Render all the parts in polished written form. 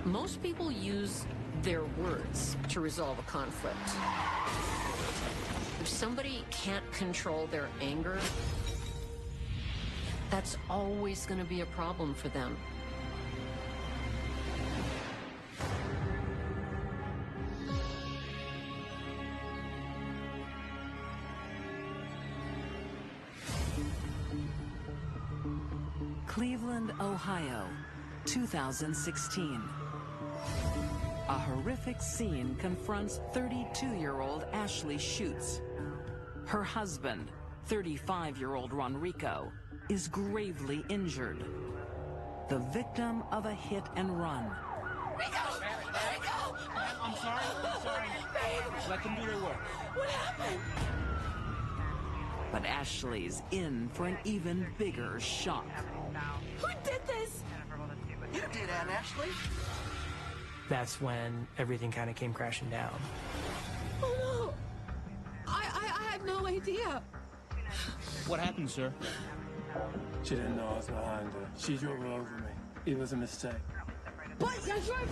Most people use their words to resolve a conflict. If somebody can't control their anger, that's always going to be a problem for them. Cleveland, Ohio, 2016. A horrific scene confronts 32-year-old Ashley Schutz. Her husband, 35-year-old Ronrico, is gravely injured. The victim of a hit and run. Rico! Rico! I'm sorry. Let them do their work. What happened? But Ashley's in for an even bigger shock. Who did this? You did, Aunt Ashley. That's when everything kind of came crashing down. Oh, no. I had no idea. What happened, sir? She didn't know I was behind her. She drove over me. It was a mistake. What? That's right.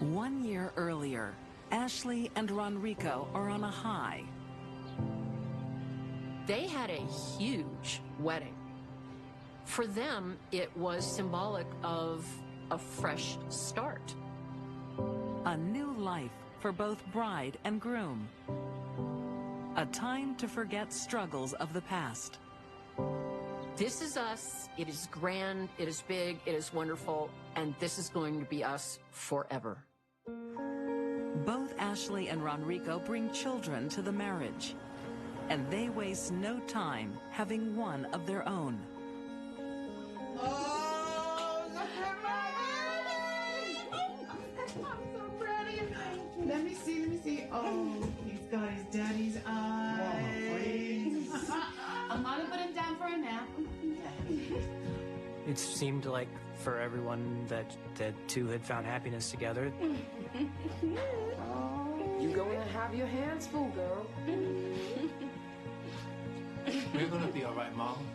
One year earlier, Ashley and Ronrico are on a high. They had a huge wedding. For them, it was symbolic of a fresh start. A new life for both bride and groom. A time to forget struggles of the past. This is us. It is grand. It is big. It is wonderful. And this is going to be us forever. Both Ashley and Ronrico bring children to the marriage, and they waste no time having one of their own. Oh, look at my baby! I'm so proud of you. Let me see. Oh, he's got his daddy's eyes. I'm gonna put him down for a nap. It seemed like for everyone that the two had found happiness together. You're going to have your hands full, girl. We're gonna be all right, Mom.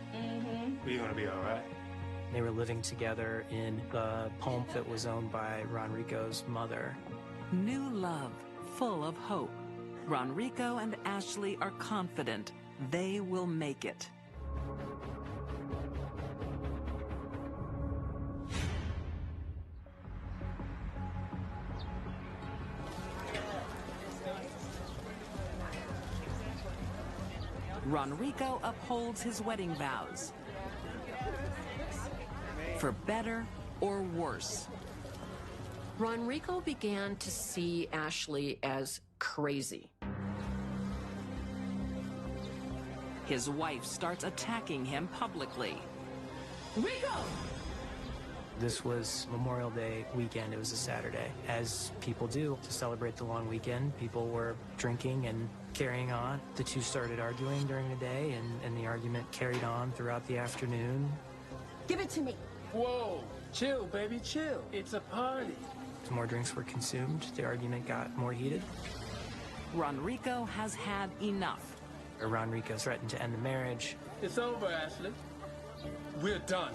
We're gonna be all right. They were living together in the home that was owned by Ronrico's mother. New love, full of hope. Ronrico and Ashley are confident they will make it. Ronrico upholds his wedding vows. For better or worse. Ronrico began to see Ashley as crazy. His wife starts attacking him publicly. Rico! This was Memorial Day weekend. It was a Saturday. As people do to celebrate the long weekend, people were drinking and carrying on. The two started arguing during the day, and the argument carried on throughout the afternoon. Give it to me. Whoa, chill, baby, chill. It's a party. As more drinks were consumed, the argument got more heated. Ronrico has had enough. Ronrico threatened to end the marriage. It's over, Ashley. We're done.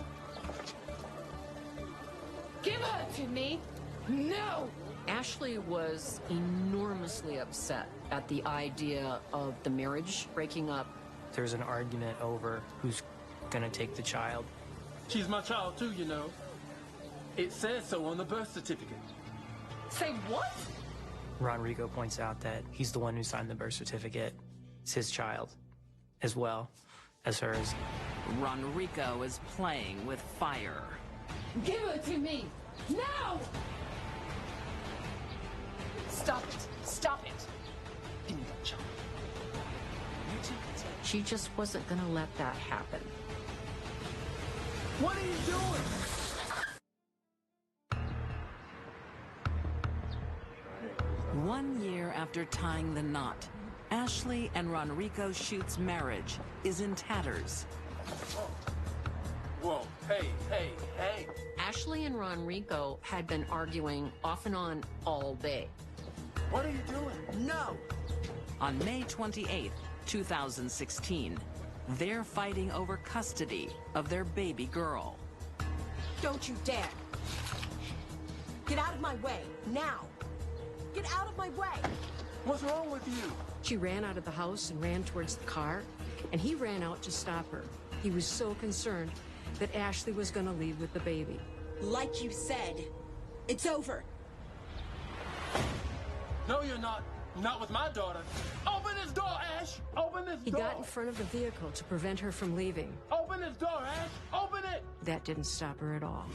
Give her to me. No! Ashley was enormously upset at the idea of the marriage breaking up. There's an argument over who's gonna take the child. She's my child too, you know. It says so on the birth certificate. Say what? Ronrico points out that he's the one who signed the birth certificate. It's his child, as well as hers. Ronrico is playing with fire. Give her to me. Now! Stop it. Stop it. Give me that child. She just wasn't going to let that happen. What are you doing? 1 year after tying the knot, Ashley and Ronrico Schutz marriage is in tatters. Whoa, hey. Ashley and Ronrico had been arguing off and on all day. What are you doing? No! On May 28, 2016, they're fighting over custody of their baby girl. Don't you dare! Get out of my way, now! Get out of my way! What's wrong with you? She ran out of the house and ran towards the car, and he ran out to stop her. He was so concerned that Ashley was going to leave with the baby. Like you said, it's over. No, you're not. Not with my daughter. Open this door, Ash! Open this He door! got in front of the vehicle to prevent her from leaving. Open this door, Ash! Open it! That didn't stop her at all.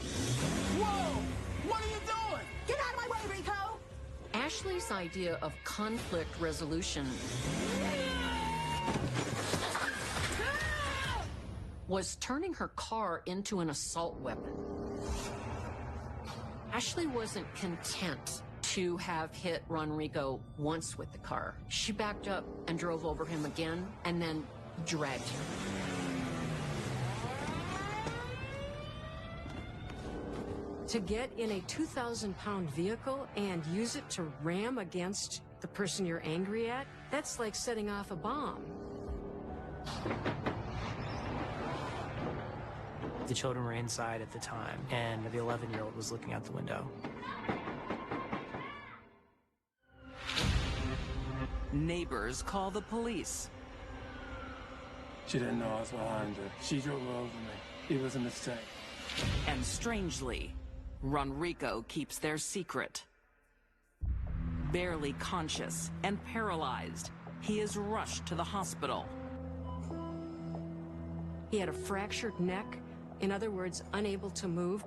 Whoa! What are you doing? Get out of my way, Rico! Ashley's idea of conflict resolution was turning her car into an assault weapon. Ashley wasn't content to have hit Ronrico once with the car. She backed up and drove over him again and then dragged him. To get in a 2,000-pound vehicle and use it to ram against the person you're angry at, that's like setting off a bomb. The children were inside at the time, and the 11-year-old was looking out the window. Neighbors call the police. She didn't know I was behind her. She drove over me. It was a mistake. And strangely, Ronrico keeps their secret. Barely conscious and paralyzed, he is rushed to the hospital. He had a fractured neck, in other words, unable to move,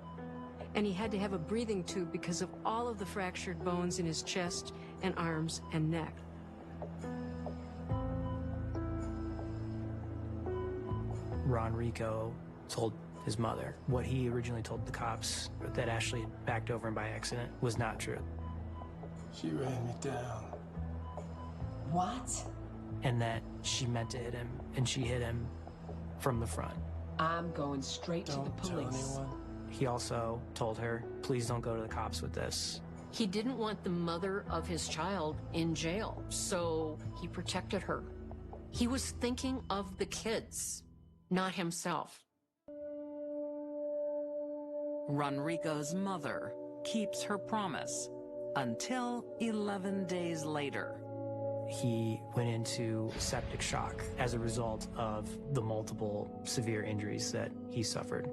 and he had to have a breathing tube because of all of the fractured bones in his chest and arms and neck. Ronrico told his mother what he originally told the cops, that Ashley had backed over him by accident, was not true. She ran me down. What? And that she meant to hit him, and she hit him from the front. I'm going straight to the Don't tell police. anyone. He also told her, please don't go to the cops with this. He didn't want the mother of his child in jail, so he protected her. He was thinking of the kids, not himself. Ronrico's mother keeps her promise until 11 days later. He went into septic shock as a result of the multiple severe injuries that he suffered,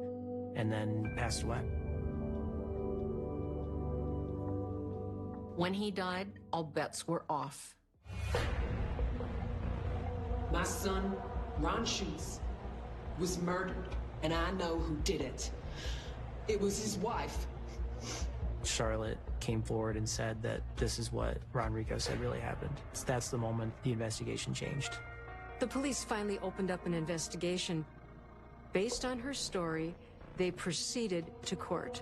and then passed away. When he died, all bets were off. My son, Ron Schutz, was murdered, and I know who did it. It was his wife. Charlotte came forward and said that this is what Ronrico said really happened. So that's the moment the investigation changed. The police finally opened up an investigation. Based on her story, they proceeded to court.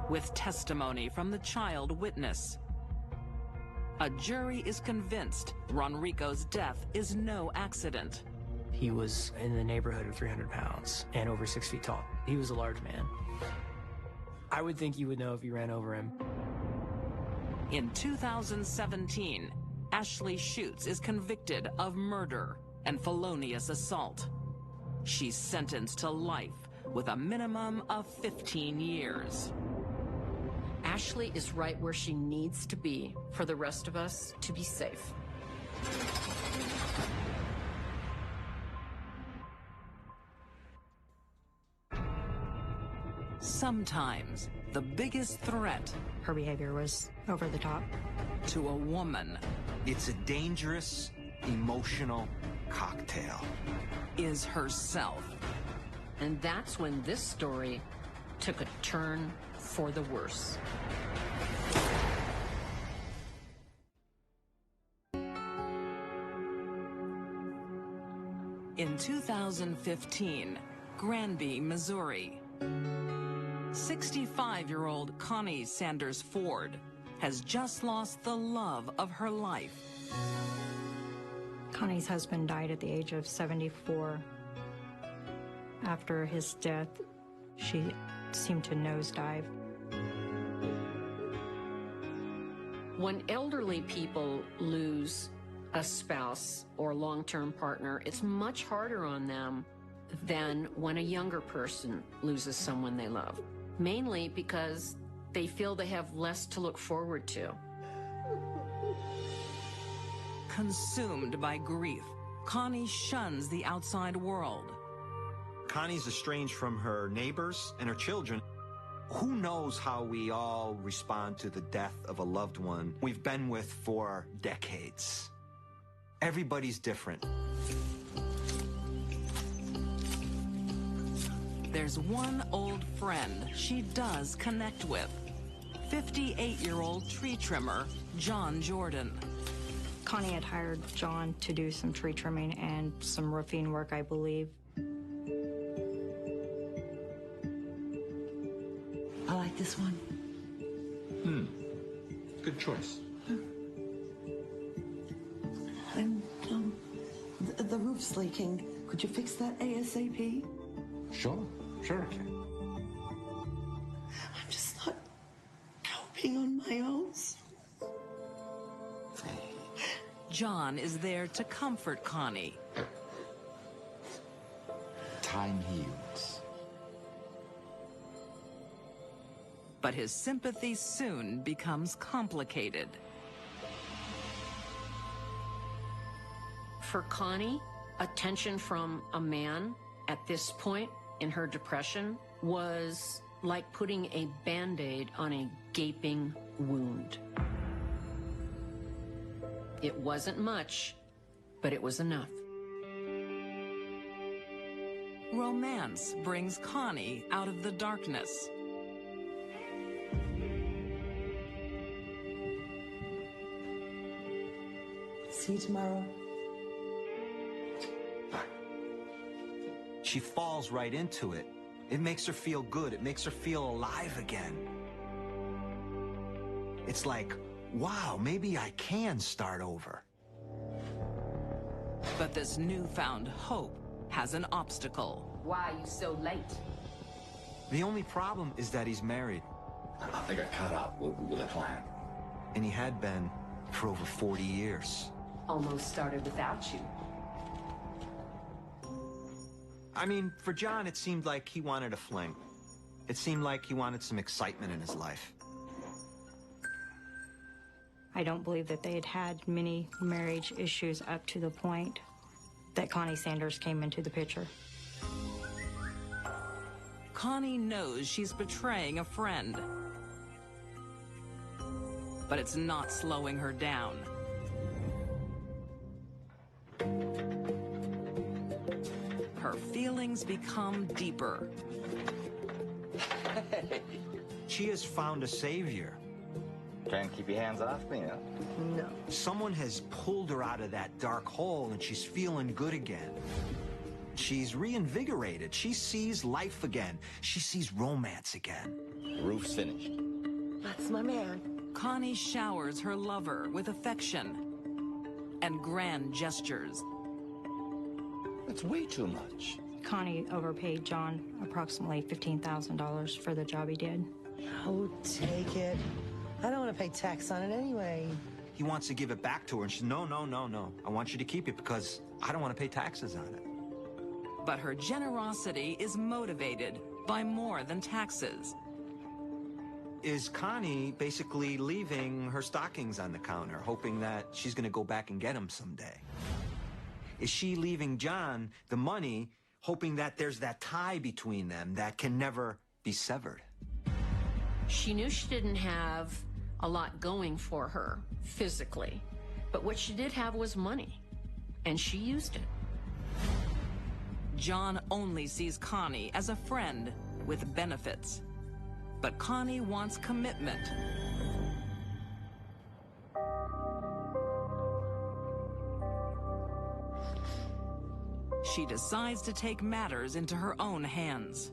With testimony from the child witness, a jury is convinced Ronrico's death is no accident. He was in the neighborhood of 300 pounds and over 6 feet tall. He was a large man. I would think you would know if you ran over him. In 2017, Ashley Schutz is convicted of murder and felonious assault. She's sentenced to life with a minimum of 15 years. Ashley is right where she needs to be for the rest of us to be safe. Sometimes the biggest threat Her behavior was over the top. to a woman It's a dangerous, emotional cocktail. is herself. And that's when this story took a turn for the worse. In 2015, Granby, Missouri, 65-year-old Connie Sanders Ford has just lost the love of her life. Connie's husband died at the age of 74. After his death, she seemed to nosedive. When elderly people lose a spouse or long-term partner, it's much harder on them than when a younger person loses someone they love. Mainly because they feel they have less to look forward to. Consumed by grief, Connie shuns the outside world. Connie's estranged from her neighbors and her children. Who knows how we all respond to the death of a loved one we've been with for decades? Everybody's different. There's one old friend she does connect with. 58-year-old tree trimmer, John Jordan. Connie had hired John to do some tree trimming and some roofing work, I believe. I like this one. Good choice. The roof's leaking. Could you fix that ASAP? Sure I can. I'm just not coping on my own. John is there to comfort Connie. Time heals. But his sympathy soon becomes complicated. For Connie, attention from a man at this point in her depression was like putting a Band-Aid on a gaping wound. It wasn't much, but it was enough. Romance brings Connie out of the darkness. See you tomorrow. She falls right into it. It makes her feel good. It makes her feel alive again. It's like, wow, maybe I can start over. But this newfound hope has an obstacle. Why are you so late? The only problem is that he's married. I think I caught up with a plan. And he had been for over 40 years. Almost started without you. I mean, for John, it seemed like he wanted a fling. It seemed like he wanted some excitement in his life. I don't believe that they had had many marriage issues up to the point that Connie Sanders came into the picture. Connie knows she's betraying a friend. But it's not slowing her down. Her feelings become deeper. Hey. She has found a savior. Trying to keep your hands off me, huh? No. Someone has pulled her out of that dark hole and she's feeling good again. She's reinvigorated. She sees life again. She sees romance again. Roof's finished. That's my man. Connie showers her lover with affection and grand gestures. That's way too much. Connie overpaid John approximately $15,000 for the job he did. Oh, take it. I don't want to pay tax on it anyway. He wants to give it back to her and she's, no. I want you to keep it because I don't want to pay taxes on it. But her generosity is motivated by more than taxes. Is Connie basically leaving her stockings on the counter, hoping that she's going to go back and get them someday? Is she leaving John the money, hoping that there's that tie between them that can never be severed? She knew she didn't have a lot going for her physically, but what she did have was money, and she used it. John only sees Connie as a friend with benefits. But Connie wants commitment. She decides to take matters into her own hands.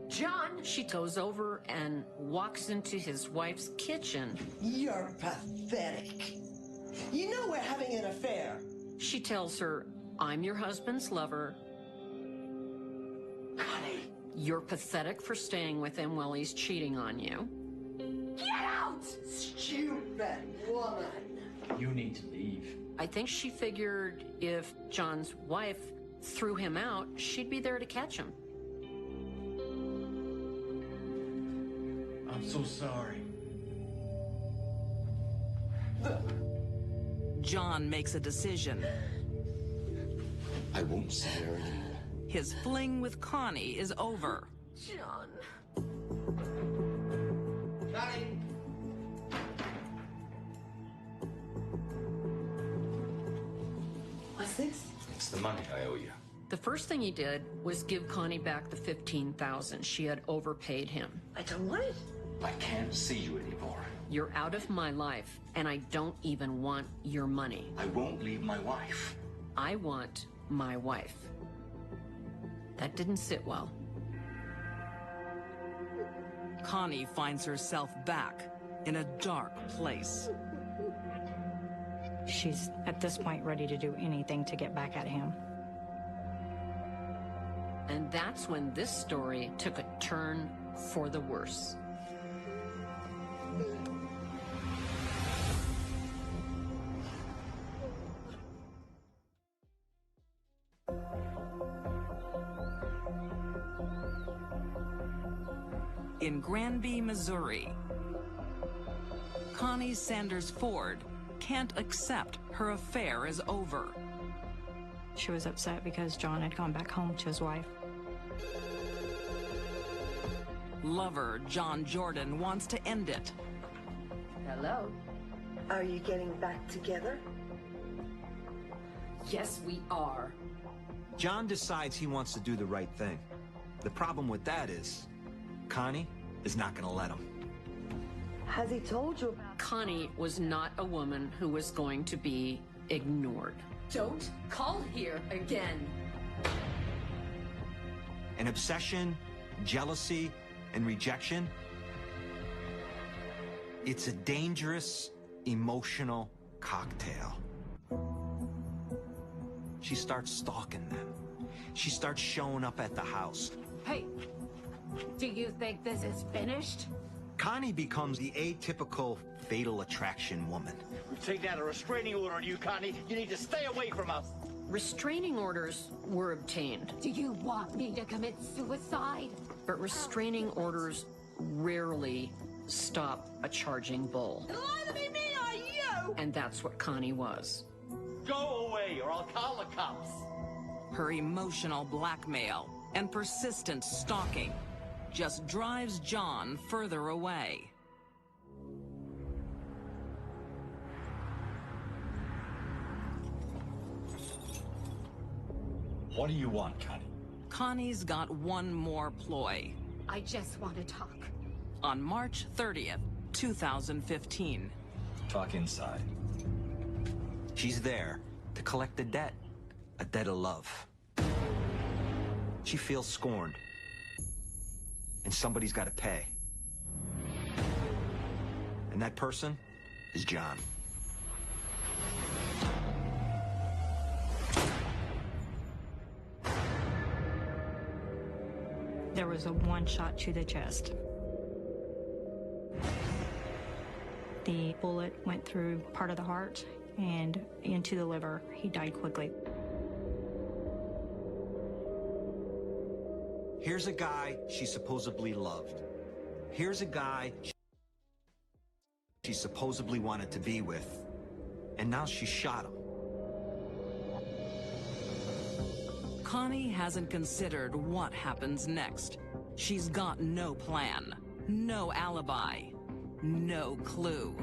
John, she goes over and walks into his wife's kitchen. You're pathetic. You know we're having an affair. She tells her, I'm your husband's lover. Connie, You're pathetic for staying with him while he's cheating on you. Get out! Stupid woman! You need to leave. I think she figured if John's wife threw him out, she'd be there to catch him. I'm so sorry. John makes a decision. I won't see her anymore. His fling with Connie is over. John. Connie! What's this? It's the money I owe you. The first thing he did was give Connie back the $15,000. She had overpaid him. I don't want it. I can't see you anymore. You're out of my life, and I don't even want your money. I won't leave my wife. I want my wife. That didn't sit well. Connie finds herself back in a dark place. She's, at this point, ready to do anything to get back at him. And that's when this story took a turn for the worse. In Granby, Missouri, Connie Sanders Ford can't accept her affair is over. She was upset because John had gone back home to his wife. Lover John Jordan wants to end it. Hello? Are you getting back together? Yes, we are. John decides he wants to do the right thing. The problem with that is, Connie is not going to let him. Has he told you about... Connie was not a woman who was going to be ignored. Don't call here again. An obsession, jealousy, and rejection. It's a dangerous, emotional cocktail. She starts stalking them. She starts showing up at the house. Hey, do you think this is finished? Connie becomes the atypical fatal attraction woman. We've taken out a restraining order on you, Connie. You need to stay away from us. Restraining orders were obtained. Do you want me to commit suicide? But restraining orders rarely stop a charging bull. It'll either be me or you! And that's what Connie was. Go away or I'll call the cops. Her emotional blackmail and persistent stalking just drives John further away. What do you want, Connie? Connie's got one more ploy. I just want to talk. On March 30th, 2015. Talk inside. She's there to collect a debt of love. She feels scorned, and somebody's got to pay. And that person is John. There was a one shot to the chest. The bullet went through part of the heart and into the liver. He died quickly. Here's a guy she supposedly loved. Here's a guy she supposedly wanted to be with. And now she shot him. Connie hasn't considered what happens next. She's got no plan, no alibi, no clue.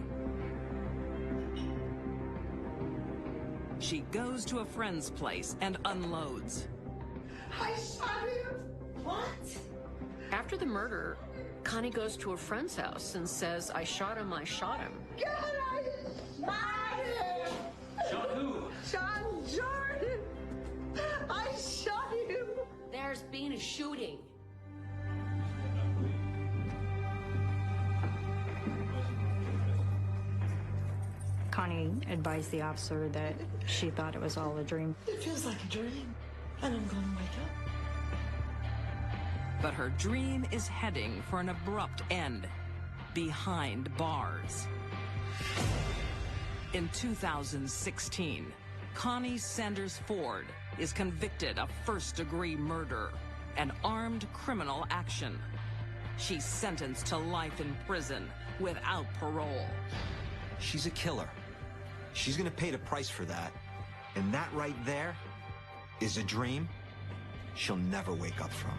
She goes to a friend's place and unloads. I shot him! What? After the murder, Connie goes to a friend's house and says, I shot him. God, I shot him! Shot who? John Jordan! I shot him! There's been a shooting. Connie advised the officer that she thought it was all a dream. It feels like a dream, and I'm gonna wake up. But her dream is heading for an abrupt end, behind bars. In 2016, Connie Sanders Ford is convicted of first-degree murder and armed criminal action. She's sentenced to life in prison without parole. She's a killer. She's gonna pay the price for that. And that right there is a dream she'll never wake up from.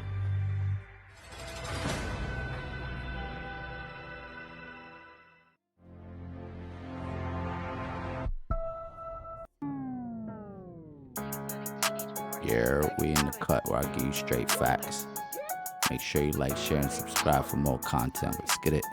Yeah, we in the cut where I give you straight facts. Make sure you like, share, and subscribe for more content. Let's get it.